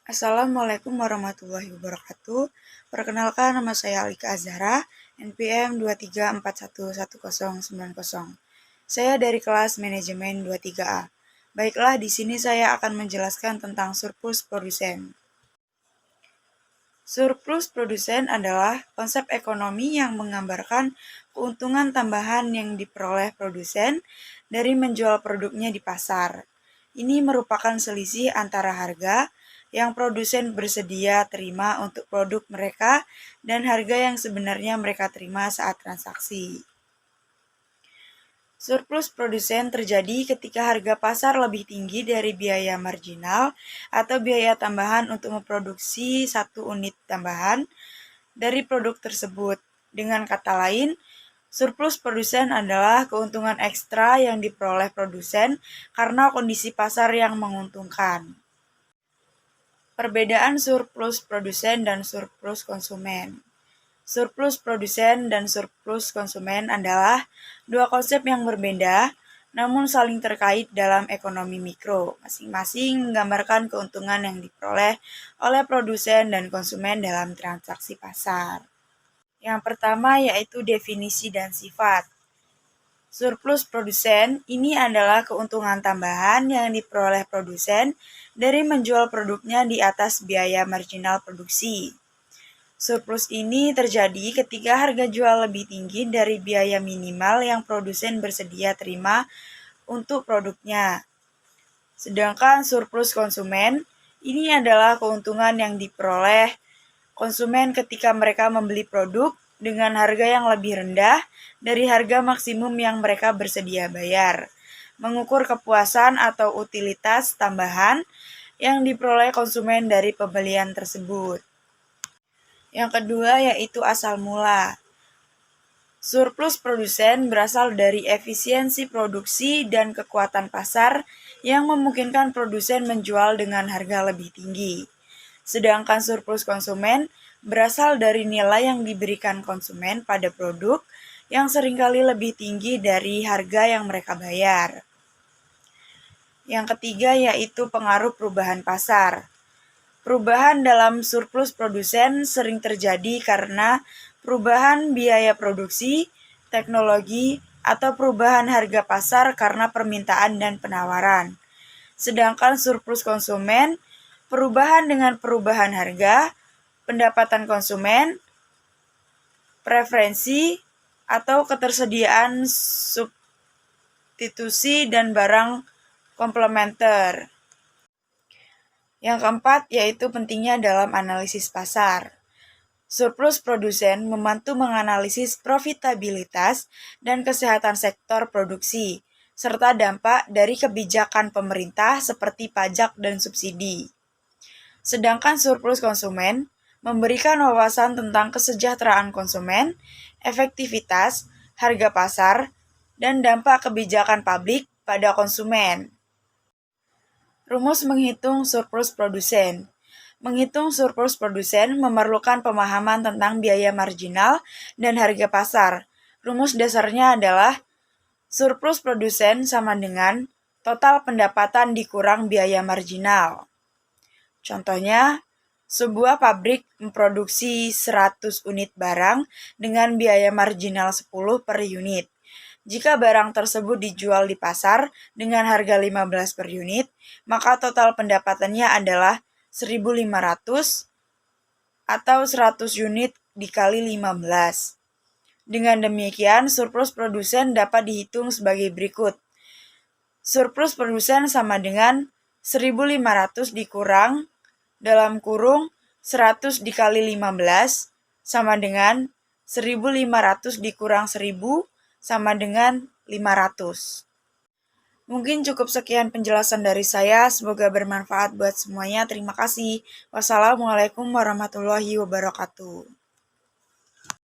Assalamualaikum warahmatullahi wabarakatuh. Perkenalkan, nama saya Alika Azhara, NPM 234111090. Saya dari kelas manajemen 23A. Baiklah, di sini saya akan menjelaskan tentang surplus produsen. Surplus produsen adalah konsep ekonomi yang menggambarkan keuntungan tambahan yang diperoleh produsen dari menjual produknya di pasar. Ini merupakan selisih antara harga yang produsen bersedia terima untuk produk mereka dan harga yang sebenarnya mereka terima saat transaksi. Surplus produsen terjadi ketika harga pasar lebih tinggi dari biaya marginal atau biaya tambahan untuk memproduksi satu unit tambahan dari produk tersebut. Dengan kata lain, surplus produsen adalah keuntungan ekstra yang diperoleh produsen karena kondisi pasar yang menguntungkan. Perbedaan surplus produsen dan surplus konsumen. Surplus produsen dan surplus konsumen adalah dua konsep yang berbeda, namun saling terkait dalam ekonomi mikro. Masing-masing menggambarkan keuntungan yang diperoleh oleh produsen dan konsumen dalam transaksi pasar. Yang pertama yaitu definisi dan sifat. Surplus produsen ini adalah keuntungan tambahan yang diperoleh produsen dari menjual produknya di atas biaya marginal produksi. Surplus ini terjadi ketika harga jual lebih tinggi dari biaya minimal yang produsen bersedia terima untuk produknya. Sedangkan surplus konsumen ini adalah keuntungan yang diperoleh konsumen ketika mereka membeli produk dengan harga yang lebih rendah dari harga maksimum yang mereka bersedia bayar. Mengukur kepuasan atau utilitas tambahan yang diperoleh konsumen dari pembelian tersebut. Yang kedua yaitu asal mula. Surplus produsen berasal dari efisiensi produksi dan kekuatan pasar yang memungkinkan produsen menjual dengan harga lebih tinggi. Sedangkan surplus konsumen berasal dari nilai yang diberikan konsumen pada produk yang seringkali lebih tinggi dari harga yang mereka bayar. Yang ketiga yaitu pengaruh perubahan pasar. Perubahan dalam surplus produsen sering terjadi karena perubahan biaya produksi, teknologi, atau perubahan harga pasar karena permintaan dan penawaran. Sedangkan surplus konsumen, perubahan dengan perubahan harga, pendapatan konsumen, preferensi, atau ketersediaan substitusi dan barang komplementer. Yang keempat yaitu pentingnya dalam analisis pasar. Surplus produsen membantu menganalisis profitabilitas dan kesehatan sektor produksi, serta dampak dari kebijakan pemerintah seperti pajak dan subsidi. Sedangkan surplus konsumen memberikan wawasan tentang kesejahteraan konsumen, efektivitas, harga pasar, dan dampak kebijakan publik pada konsumen. Rumus menghitung surplus produsen. Menghitung surplus produsen memerlukan pemahaman tentang biaya marginal dan harga pasar. Rumus dasarnya adalah surplus produsen sama dengan total pendapatan dikurang biaya marginal. Contohnya, sebuah pabrik memproduksi 100 unit barang dengan biaya marginal 10 per unit. Jika barang tersebut dijual di pasar dengan harga 15 per unit, maka total pendapatannya adalah 1.500 atau 100 unit dikali 15. Dengan demikian, surplus produsen dapat dihitung sebagai berikut. Surplus produsen sama dengan 1.500 dikurang dalam kurung 100 dikali 15 sama dengan 1.500 dikurang 1.000 sama dengan 500. Mungkin cukup sekian penjelasan dari saya, semoga bermanfaat buat semuanya. Terima kasih. Wassalamualaikum warahmatullahi wabarakatuh.